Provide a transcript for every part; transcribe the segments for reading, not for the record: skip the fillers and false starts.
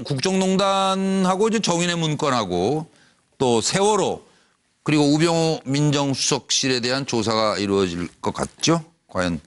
국정농단하고 이제 정인의 문건하고 또 세월호 그리고 우병우 민정수석실에 대한 조사가 이루어질 것 같죠? 과연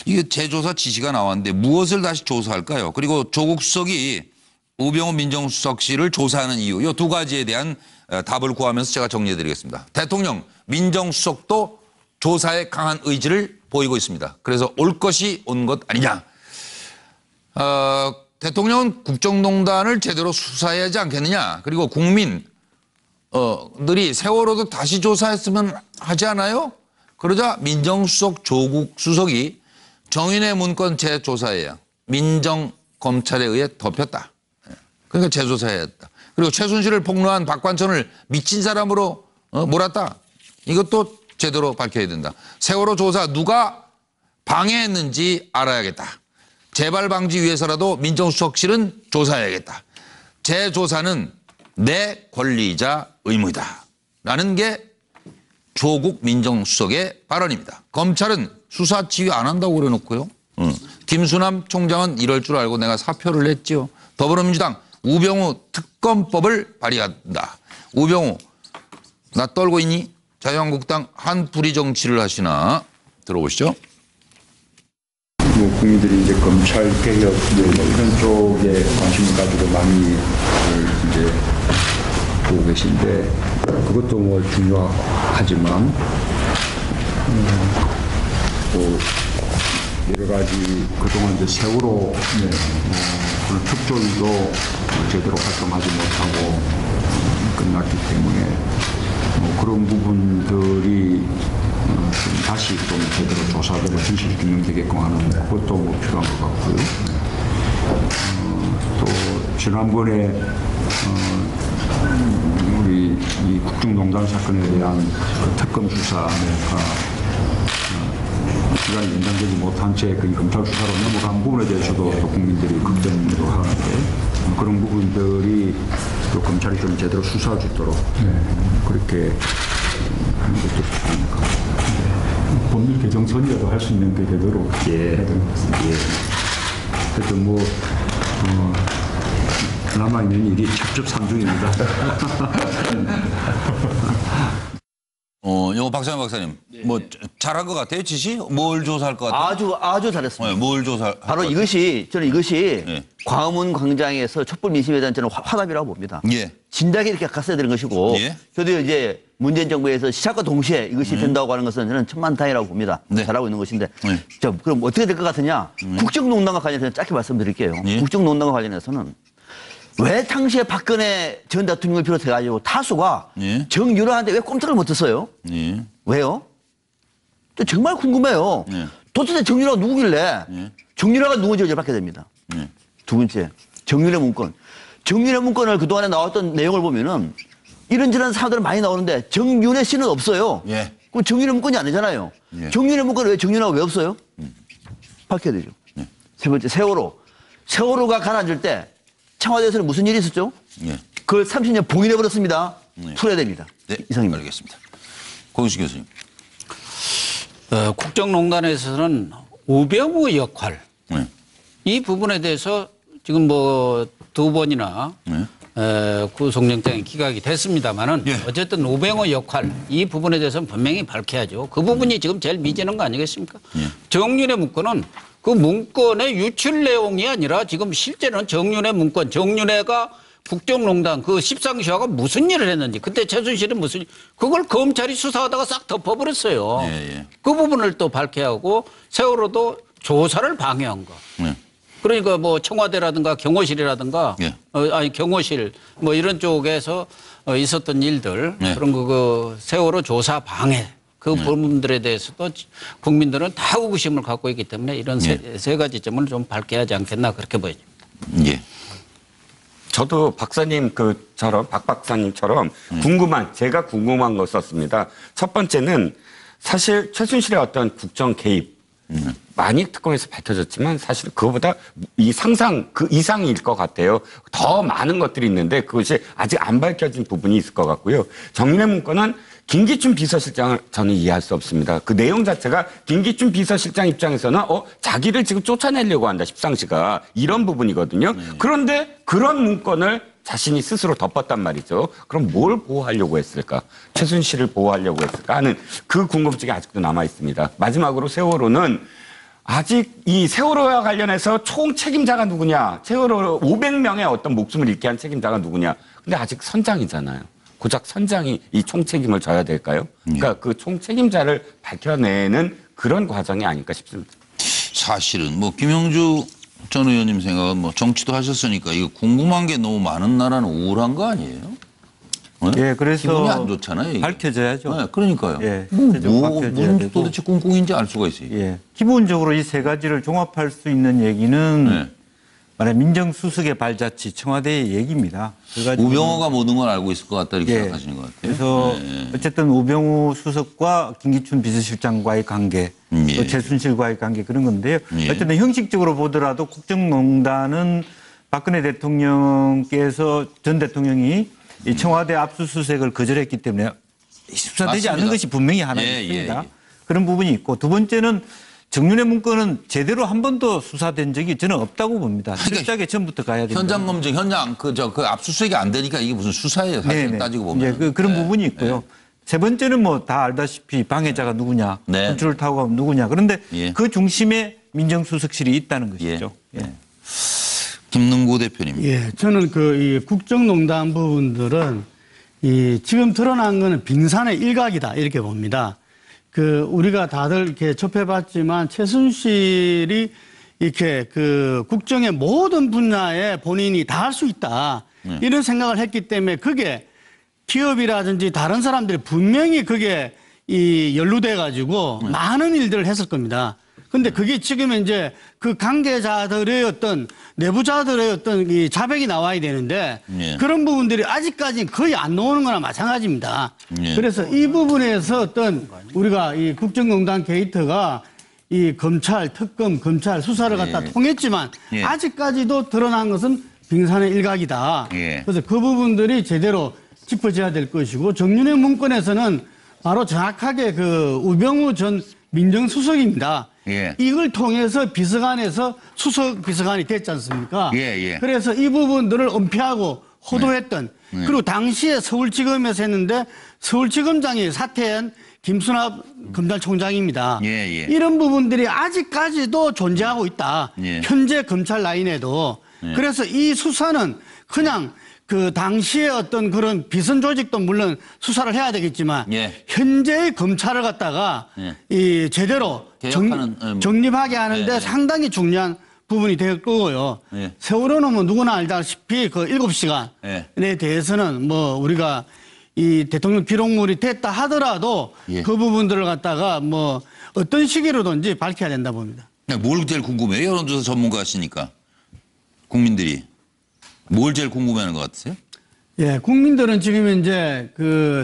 이게 재조사 지시가 나왔는데 무엇을 다시 조사할까요? 그리고 조국 수석이 우병우 민정수석실을 조사하는 이유, 이 두 가지에 대한 답을 구하면서 제가 정리해드리겠습니다. 대통령, 민정수석도 조사에 강한 의지를 보이고 있습니다. 그래서 올 것이 온 것 아니냐. 대통령은 국정농단을 제대로 수사해야 하지 않겠느냐. 그리고 국민들이 세월호도 다시 조사했으면 하지 않아요? 그러자 민정수석 조국 수석이 정인의 문건 재조사해야 민정검찰에 의해 덮였다. 그러니까 재조사해야 했다. 그리고 최순실을 폭로한 박관천을 미친 사람으로 몰았다. 이것도 제대로 밝혀야 된다. 세월호 조사 누가 방해했는지 알아야겠다. 재발 방지 위해서라도 민정수석실은 조사해야겠다. 재조사는 내 권리이자 의무이다. 라는 게 조국 민정수석의 발언입니다. 검찰은 수사 지휘 안 한다고 그래놓고요. 김수남 총장은 이럴 줄 알고 내가 사표를 냈죠. 더불어민주당 우병우 특검법을 발의한다. 우병우 나 떨고 있니? 자유한국당 한풀이 정치를 하시나 들어보시죠. 뭐 국민들이 이제 검찰 개혁 뭐 이런 쪽에 관심을 가지고 많이 이제 보고 계신데 그것도 뭐 중요하지만 또 여러 가지 그동안 이제 세월호 그런 특조위도 제대로 활동하지 못하고 끝났기 때문에 뭐 그런 부분들이 좀 다시 좀 제대로 조사되고 진실 규명되게끔 하는 것도 뭐 필요한 것 같고요. 또 지난번에 우리 이 국정농단 사건에 대한 그 특검 수사가 시간이 연장되지 못한 채 그 검찰 수사로 넘어간 부분에 대해서도 또 국민들이 걱정도 하는데 그런 부분들이 또 검찰이 좀 제대로 수사할 수 있도록 그렇게 하는 것도 필요한 것 같습니다. 법률 개정선이라도 할 수 있는 게 되도록 해야 되는 것 같습니다. 하여튼 뭐 남아있는 일이 첩첩산중입니다. 영어 박상현 박사님, 뭐 잘한 것 같아요, 지시? 뭘 조사할 것 같아요? 아주 잘했습니다. 네, 뭘 조사할 바로 이것이 저는 광화문 광장에서 촛불 민심에 대한 저는 화답이라고 봅니다. 예. 진작에 이렇게 갔어야 되는 것이고, 예. 저도 이제 문재인 정부에서 시작과 동시에 이것이 된다고 하는 것은 저는 천만다행이라고 봅니다. 네. 잘하고 있는 것인데, 네. 자, 그럼 어떻게 될 것 같으냐? 국정농단과 관련해서 짧게 말씀드릴게요. 국정농단과 관련해서는 왜 당시에 박근혜 전 대통령을 비롯해가지고 타수가 정유라한테 왜 꼼짝을 못했어요? 왜요? 저 정말 궁금해요. 도대체 정유라가 누구길래 정유라가 누군지 이제 밝혀야 됩니다. 두 번째, 정유라 문건. 정유라 문건을 그동안에 나왔던 내용을 보면은 이런저런 사람들은 많이 나오는데 정윤회 씨는 없어요. 그럼 정유라 문건이 아니잖아요. 정유라 문건은 왜 정유라가 왜 없어요? 밝혀야 되죠. 세 번째, 세월호. 세월호가 가라앉을 때 청와대에서는 무슨 일이 있었죠? 그걸 30년 봉인해버렸습니다. 풀어야 됩니다. 네, 이상입니다. 알겠습니다. 고영식 교수님. 국정농단에서는 우병우 역할 이 부분에 대해서 지금 뭐 두 번이나 구속영장이 기각이 됐습니다만은 어쨌든 우병우 역할 이 부분에 대해서는 분명히 밝혀야죠. 그 부분이 지금 제일 미지는 거 아니겠습니까? 정윤의 문건은 그 문건의 유출 내용이 아니라 지금 실제는 정윤의 문건, 정윤회가 국정농단 그 십상시화가 무슨 일을 했는지 그때 최순실은 무슨 그걸 검찰이 수사하다가 싹 덮어버렸어요. 그 부분을 또 밝혀야 하고 세월호도 조사를 방해한 거. 그러니까 뭐 청와대라든가 경호실이라든가 아니 경호실 뭐 이런 쪽에서 있었던 일들 그런 그 세월호 조사 방해 그 부분들에 대해서도 국민들은 다 의구심을 갖고 있기 때문에 이런 세 가지 점을 좀 밝혀야 하지 않겠나 그렇게 보여집니다. 예. 저도 박사님처럼 박 박사님처럼 제가 궁금한 거 썼습니다. 첫 번째는 사실 최순실의 어떤 국정 개입 많이 특검에서 밝혀졌지만 사실 그거보다 그 이상일 것 같아요. 더 많은 것들이 있는데 그것이 아직 안 밝혀진 부분이 있을 것 같고요. 정윤회 문건은 김기춘 비서실장을 저는 이해할 수 없습니다. 그 내용 자체가 김기춘 비서실장 입장에서는 자기를 지금 쫓아내려고 한다, 십상시가. 이런 부분이거든요. 그런데 그런 문건을 자신이 스스로 덮었단 말이죠. 그럼 뭘 보호하려고 했을까? 최순실을 보호하려고 했을까 하는 그 궁금증이 아직도 남아 있습니다. 마지막으로 세월호는 아직 이 세월호와 관련해서 총 책임자가 누구냐? 세월호 500명의 어떤 목숨을 잃게 한 책임자가 누구냐? 근데 아직 선장이잖아요. 고작 선장이 이 총책임을 져야 될까요? 그러니까 그 총책임자를 밝혀내는 그런 과정이 아닐까 싶습니다. 사실은 뭐 김영주 전 의원님 생각은 뭐 정치도 하셨으니까 이거 궁금한 게 너무 많은 나라는 우울한 거 아니에요? 네? 예, 그래서 기분이 안 좋잖아요. 이게. 밝혀져야죠. 네, 그러니까요. 예, 무슨 도대체 꿍꿍인지 알 수가 있어요. 예, 기본적으로 이 세 가지를 종합할 수 있는 얘기는 네. 만약 민정수석의 발자취 청와대의 얘기입니다. 우병우가 모든 걸 알고 있을 것 같다 이렇게 예, 생각하시는 것 같아요. 그래서 네. 어쨌든 우병우 수석과 김기춘 비서실장과의 관계, 예. 또 최순실과의 관계 그런 건데요. 예. 어쨌든 형식적으로 보더라도 국정농단은 박근혜 대통령께서 전 대통령이 이 청와대 압수수색을 거절했기 때문에 수사되지 맞습니다. 않는 것이 분명히 하나 예, 있습니다. 예. 그런 부분이 있고 두 번째는 정윤회 문건은 제대로 한 번도 수사된 적이 저는 없다고 봅니다. 철저하게 처음부터 가야 된다. 현장 검증, 현장 그 압수수색이 안 되니까 이게 무슨 수사예요. 사실 네네. 따지고 보면. 이제 그런 부분이 있고요. 세 번째는 뭐 다 알다시피 방해자가 누구냐, 네. 컨트롤 타워가 누구냐. 그런데 예. 그 중심에 민정수석실이 있다는 것이죠. 예. 김능구 대표님. 예, 저는 이 국정농단 부분들은 지금 드러난 거는 빙산의 일각이다 이렇게 봅니다. 우리가 다들 이렇게 접해봤지만 최순실이 이렇게 국정의 모든 분야에 본인이 다 할 수 있다 이런 생각을 했기 때문에 그게 기업이라든지 다른 사람들이 분명히 그게 연루돼 가지고 많은 일들을 했을 겁니다. 근데 그게 지금 이제 그 관계자들의 어떤 내부자들의 어떤 이 자백이 나와야 되는데 예. 그런 부분들이 아직까지는 거의 안 나오는 거나 마찬가지입니다. 예. 그래서 이 부분에서 어떤 우리가 이 국정농단 게이트가 이 검찰, 특검, 검찰 수사를 갖다 통했지만 예. 아직까지도 드러난 것은 빙산의 일각이다. 예. 그래서 그 부분들이 제대로 짚어져야 될 것이고 정윤회 문건에서는 바로 정확하게 우병우 전 민정수석입니다. 예. 이걸 통해서 비서관에서 수석 비서관이 됐지 않습니까? 예, 예. 그래서 이 부분들을 은폐하고 호도했던 그리고 당시에 서울지검에서 했는데 서울지검장이 사퇴한 김순합 검찰총장입니다. 예, 예. 이런 부분들이 아직까지도 존재하고 있다. 예. 현재 검찰 라인에도. 그래서 이 수사는 그냥 당시에 어떤 그런 비선 조직도 물론 수사를 해야 되겠지만 예. 현재의 검찰을 갖다가 제대로 개혁하는, 정립하게 하는데 예, 예. 상당히 중요한 부분이 될 거고요. 예. 세월호는 뭐 누구나 알다시피 7시간에 예. 대해서는 뭐 우리가 이 대통령 기록물이 됐다 하더라도 예. 그 부분들을 갖다가 뭐 어떤 시기로든지 밝혀야 된다 봅니다. 뭘 제일 궁금해요? 여론조사 전문가시니까. 국민들이. 뭘 제일 궁금해하는 것 같으세요? 예, 국민들은 지금 이제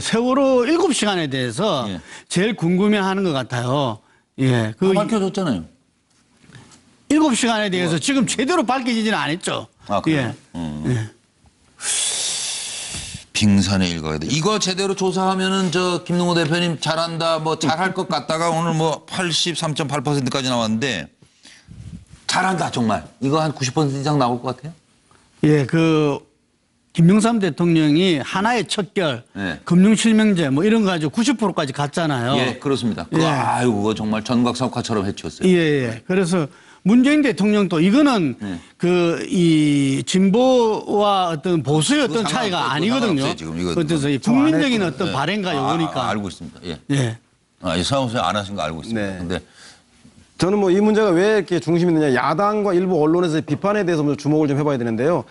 세월호 7시간에 대해서 예. 제일 궁금해하는 것 같아요. 예, 다 밝혀졌잖아요. 7시간에 대해서 지금 제대로 밝혀지지는 않았죠. 아, 그래요? 예. 빙산의 일각이다. 이거 제대로 조사하면은 김능호 대표님 잘한다, 뭐 잘할 것 같다가 오늘 뭐 83.8%까지 나왔는데 잘한다 정말. 이거 한 90% 이상 나올 것 같아요? 예, 김영삼 대통령이 하나의 척결, 예. 금융실명제 뭐 이런 거 가지고 90%까지 갔잖아요. 예, 그렇습니다. 예. 아유, 그거 정말 전각사업화처럼 해치웠어요. 예, 예. 그래서 문재인 대통령도 이거는 이 진보와 어떤 보수의 어떤 차이가 아니거든요. 그래서 이 국민적인 어떤 발행과 요구니까. 알고 있습니다. 예. 예. 이 사무소에 안 하신 거 알고 있습니다. 네. 근데 저는 뭐 이 문제가 왜 이렇게 중심이 있느냐, 야당과 일부 언론에서의 비판에 대해서 먼저 주목을 좀 해봐야 되는데요.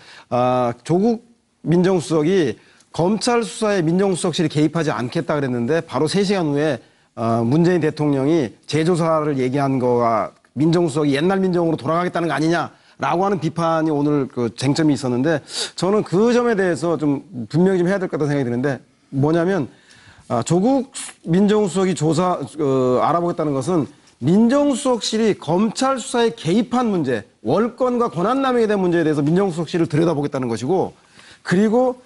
조국 민정수석이 검찰 수사에 민정수석실이 개입하지 않겠다 그랬는데 바로 3시간 후에 문재인 대통령이 재조사를 얘기한 거가 민정수석이 옛날 민정으로 돌아가겠다는 거 아니냐라고 하는 비판이 오늘 쟁점이 있었는데 저는 그 점에 대해서 좀 분명히 좀 해야 될 것 같다는 생각이 드는데 뭐냐면 조국 민정수석이 알아보겠다는 것은 민정수석실이 검찰 수사에 개입한 문제, 월권과 권한남용에 대한 문제에 대해서 민정수석실을 들여다보겠다는 것이고 그리고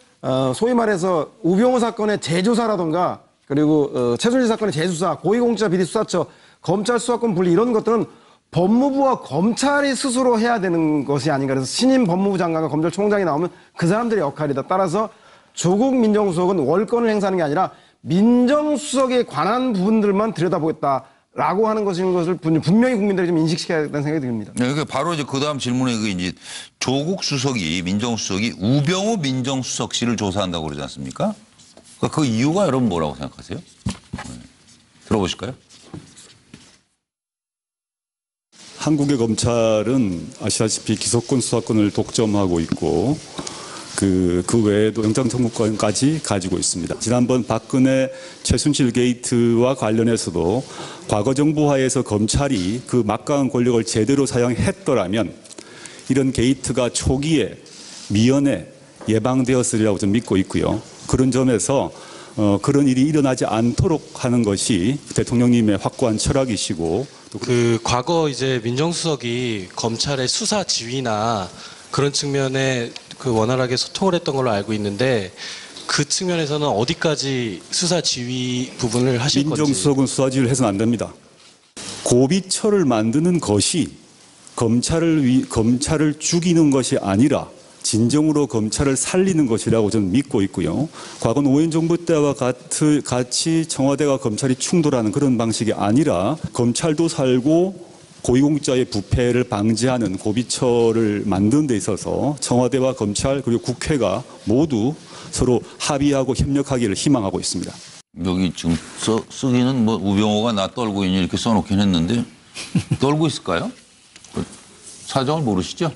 소위 말해서 우병우 사건의 재조사라든가 그리고 최순실 사건의 재수사, 고위공직자 비리 수사처, 검찰 수사권 분리 이런 것들은 법무부와 검찰이 스스로 해야 되는 것이 아닌가. 그래서 신임 법무부 장관과 검찰총장이 나오면 그 사람들의 역할이다. 따라서 조국 민정수석은 월권을 행사하는 게 아니라 민정수석에 관한 부분들만 들여다보겠다라고 하는 것을 분명히 국민들이 좀 인식시켜야 된다는 생각이 듭니다. 네, 그러니까 바로 이제 그 다음 질문에 그 이제 조국 수석이 민정수석이 우병우 민정수석실을 조사한다고 그러지 않습니까? 그러니까 그 이유가 여러분 뭐라고 생각하세요? 네. 들어보실까요? 한국의 검찰은 아시다시피 기소권, 수사권을 독점하고 있고 그 외에도 영장청구권까지 가지고 있습니다. 지난번 박근혜 최순실 게이트와 관련해서도 과거 정부 하에서 검찰이 그 막강한 권력을 제대로 사용했더라면 이런 게이트가 초기에 미연에 예방되었으리라고 저는 믿고 있고요. 그런 점에서 그런 일이 일어나지 않도록 하는 것이 대통령님의 확고한 철학이시고 그 과거 이제 민정수석이 검찰의 수사 지휘나 그런 측면에 그 원활하게 소통을 했던 걸로 알고 있는데 그 측면에서는 어디까지 수사 지휘 부분을 하실 건지. 민정수석은 수사 지휘를 해서는 안 됩니다. 고비처를 만드는 것이 검찰을 죽이는 것이 아니라 진정으로 검찰을 살리는 것이라고 저는 믿고 있고요. 과거 노무현 정부 때와 같이 청와대와 검찰이 충돌하는 그런 방식이 아니라 검찰도 살고 고위공직자의 부패를 방지하는 고비처를 만드는 데 있어서 청와대와 검찰 그리고 국회가 모두 서로 합의하고 협력하기를 희망하고 있습니다. 여기 지금 쓰기는 뭐 우병우가 나 떨고 있니 이렇게 써놓긴 했는데 떨고 있을까요? 사정을 모르시죠?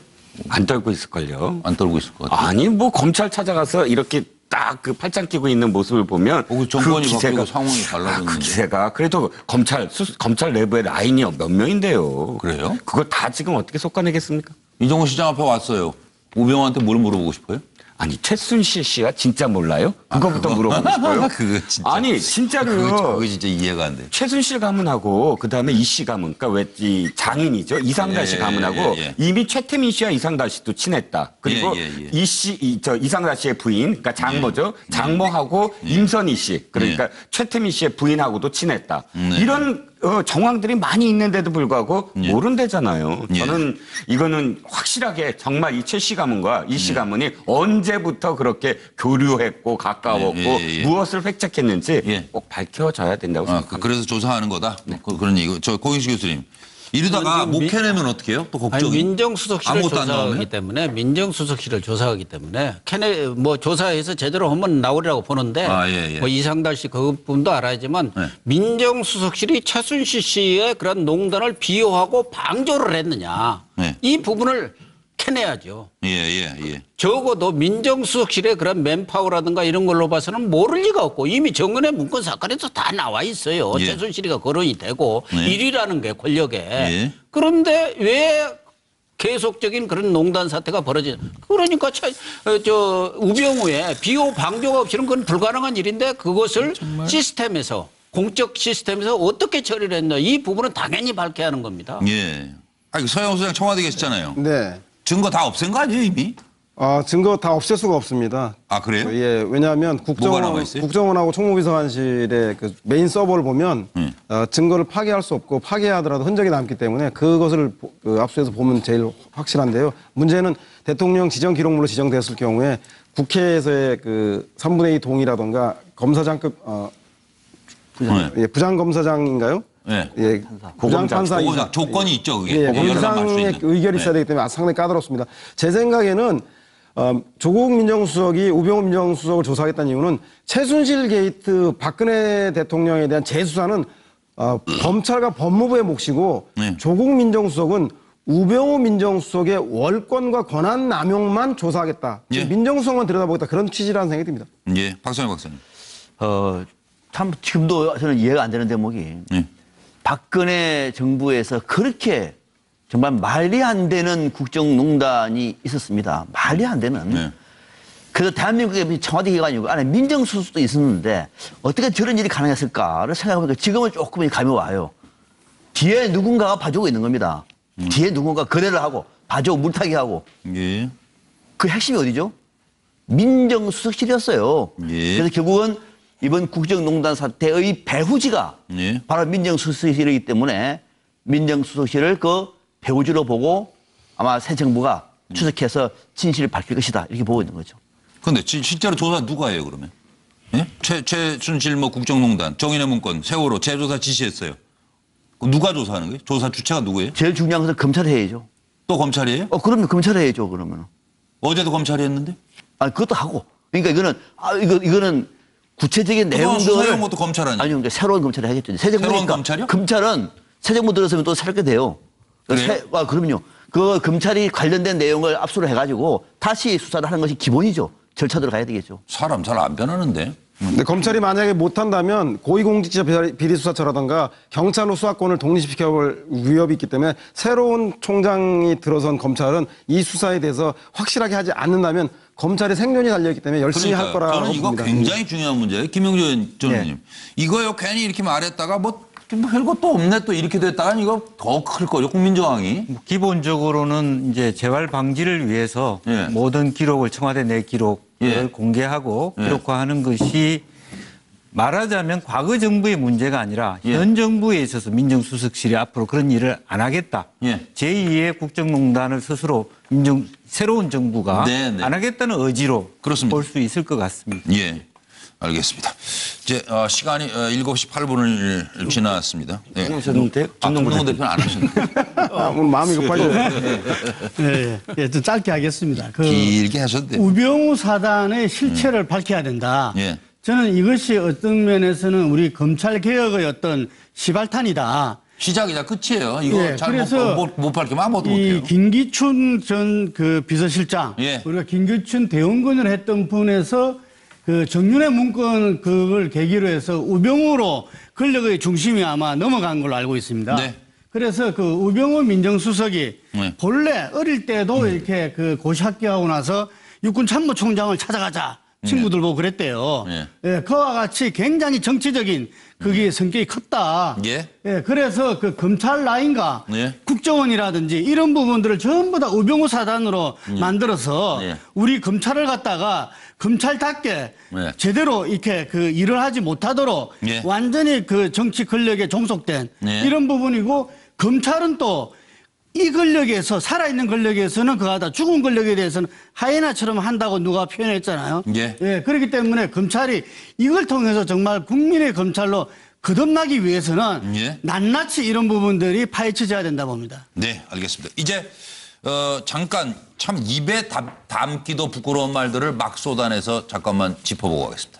안 떨고 있을걸요. 안 떨고 있을 것 같아요. 아니 뭐 검찰 찾아가서 이렇게 딱 그 팔짱 끼고 있는 모습을 보면 정권이 바뀌고 상황이 달라졌는데. 그 기세가 그래도 검찰 내부에 라인이 몇 명인데요. 그래요? 그걸 다 지금 어떻게 솎아내겠습니까? 이정호 시장 앞에 왔어요. 우병우한테 뭘 물어보고 싶어요? 아니 최순실 씨가 진짜 몰라요? 그거부터 물어보고 싶어요. 그거 진짜. 아니 진짜로요. 그거 진짜 이해가 안 돼. 최순실 가문하고 그다음에 이 씨 가문, 그러니까 왜 이 장인이죠 이상달 씨 가문하고 이미 최태민 씨와 이상달 씨도 친했다. 그리고 이 씨, 이상달 씨의 부인, 그러니까 장모죠. 장모하고 임선희 씨, 그러니까 최태민 씨의 부인하고도 친했다. 이런 정황들이 많이 있는데도 불구하고 모른대잖아요. 저는 이거는 확실하게 정말 이 최 씨 가문과 이 씨 가문이 언제부터 그렇게 교류했고 가까웠고 무엇을 획책했는지 꼭 밝혀져야 된다고 생각합니다. 그래서 조사하는 거다. 그런 얘기. 저 고인식 교수님. 이러다가 못 캐내면 어떻게 해요? 또 걱정이. 민정수석실을 조사하기 때문에 민정수석실을 조사하기 때문에 뭐 조사해서 제대로 하면 나오리라고 보는데 뭐 이상달 씨 그 부분도 알아야지만 민정수석실이 최순실 씨의 그런 농단을 비호하고 방조를 했느냐 이 부분을 캐내야죠. 적어도 민정수석실의 그런 맨파워라든가 이런 걸로 봐서는 모를 리가 없고 이미 정은혜 문건 사건에서 다 나와 있어요. 최순실이가 거론이 되고 1위라는 게 권력에. 그런데 왜 계속적인 그런 농단 사태가 벌어지냐. 그러니까 우병우의 비호 방조가 없이는 그건 불가능한 일인데 그것을 시스템에서 공적 시스템에서 어떻게 처리를 했나 이 부분은 당연히 밝혀야 하는 겁니다. 서영호 소장 청와대 계시잖아요. 네. 증거 다 없앤 거 아니에요 이미? 증거 다 없앨 수가 없습니다. 아 그래요? 왜냐하면 국정원하고 총무비서관실의 그 메인 서버를 보면 증거를 파괴할 수 없고 파괴하더라도 흔적이 남기 때문에 그것을 압수해서 보면 제일 확실한데요. 문제는 대통령 지정 기록물로 지정되었을 경우에 국회에서의 그 3분의 2 동의라든가 검사장급 부장검사장인가요? 부장판사 이상 조건이 있죠. 그게. 이상의 의결이 있어야 되기 때문에 상당히 까다롭습니다. 제 생각에는 조국 민정수석이 우병우 민정수석을 조사하겠다는 이유는 최순실 게이트 박근혜 대통령에 대한 재수사는 검찰과 법무부의 몫이고 조국 민정수석은 우병우 민정수석의 월권과 권한 남용만 조사하겠다. 민정수석만 들여다보겠다. 그런 취지라는 생각이 듭니다. 박선영 박사님. 참 지금도 저는 이해가 안 되는 대목이 박근혜 정부에서 그렇게 정말 말이 안 되는 국정농단이 있었습니다. 말이 안 되는. 그래서 대한민국의 청와대 기관이고 안에 민정수석도 있었는데 어떻게 저런 일이 가능했을까를 생각해보니까 지금은 조금 감이 와요. 뒤에 누군가가 봐주고 있는 겁니다. 뒤에 누군가 거래를 하고 봐주고 물타기 하고. 그 핵심이 어디죠? 민정수석실이었어요. 그래서 결국은 이번 국정농단 사태의 배후지가 예. 바로 민정수석실이기 때문에 민정수석실을 그 배후지로 보고 아마 새 정부가 추적해서 진실을 밝힐 것이다 이렇게 보고 있는 거죠. 근데 실제로 조사 누가 해요 그러면? 예? 최순실 뭐 국정농단, 정인의 문건, 세월호 재조사 지시했어요. 누가 조사하는 거예요? 조사 주체가 누구예요? 제일 중요한 것은 검찰이 해야죠. 또 검찰이에요? 그러면 검찰이 해야죠 그러면. 어제도 검찰이 했는데? 그것도 하고. 그러니까 이거는 구체적인 내용들을 수사해온 것도 검찰 아니에요? 아니요, 그러니까 새로운 검찰이 하겠죠. 새 정부니까 새로운 검찰이요? 검찰은 새 정부 들어서면 또 새롭게 돼요. 그래요? 그럼요. 그 검찰이 관련된 내용을 압수를 해가지고 다시 수사를 하는 것이 기본이죠. 절차대로 가야 되겠죠. 사람 잘 안 변하는데. 근데 검찰이 만약에 못한다면 고위공직자 비리수사처라든가 경찰로 수사권을 독립시켜볼 위협이 있기 때문에 새로운 총장이 들어선 검찰은 이 수사에 대해서 확실하게 하지 않는다면 검찰의 생존이 달려있기 때문에 열심히 할 거라고 저는 이거 봅니다. 굉장히 중요한 문제예요. 김영준 전원님. 이거요 괜히 이렇게 말했다가 뭐 별것도 없네 또 이렇게 됐다가 이거 더 클 거죠. 국민저항이. 기본적으로는 이제 재발 방지를 위해서 예. 모든 기록을 청와대 내 기록을 예. 공개하고 예. 기록화하는 것이 말하자면 과거 정부의 문제가 아니라 예. 현 정부에 있어서 민정수석실이 앞으로 그런 일을 안 하겠다. 예. 제2의 국정농단을 스스로 새로운 정부가 네, 네. 안 하겠다는 의지로 그렇습니다. 볼 수 있을 것 같습니다. 예. 알겠습니다. 이제 시간이 7시 8분을 지났습니다. 예. 하셨는데요? 정동근 대표는 안 하셨는데. 오늘 마음이 급하죠. 좀 짧게 하겠습니다. 길게 하셔도 돼요. 우병우 사단의 실체를 밝혀야 된다. 예. 저는 이것이 어떤 면에서는 우리 검찰 개혁의 어떤 시발탄이다. 시작이자 끝이에요. 이거 예, 잘 그래서 못 밝히면 아무것도 이 못해요. 김기춘 전 그 비서실장, 예. 우리가 김기춘 대원군을 했던 분에서 그 정윤회 문건 그걸 계기로 해서 우병우로 권력의 중심이 아마 넘어간 걸로 알고 있습니다. 네. 그래서 그 우병우 민정수석이 네. 본래 어릴 때도 이렇게 그 고시 합격하고 나서 육군 참모총장을 찾아가자 친구들 보고 그랬대요. 네. 예, 그와 같이 굉장히 정치적인 그게 성격이 컸다. 예. 예, 그래서 그 검찰 라인과 네. 국정원이라든지 이런 부분들을 전부 다 우병우 사단으로 만들어서 네. 우리 검찰을 갖다가 검찰답게 네. 제대로 이렇게 그 일을 하지 못하도록 네. 완전히 그 정치 권력에 종속된 네. 이런 부분이고 검찰은 또 이 권력에서 살아있는 권력에서는 그하다 죽은 권력에 대해서는 하이에나처럼 한다고 누가 표현했잖아요. 예. 그렇기 때문에 검찰이 이걸 통해서 정말 국민의 검찰로 거듭나기 위해서는 예. 낱낱이 이런 부분들이 파헤쳐져야 된다 봅니다. 네, 알겠습니다. 이제 잠깐 참 입에 담기도 부끄러운 말들을 막 쏟아내서 잠깐만 짚어보고 가겠습니다.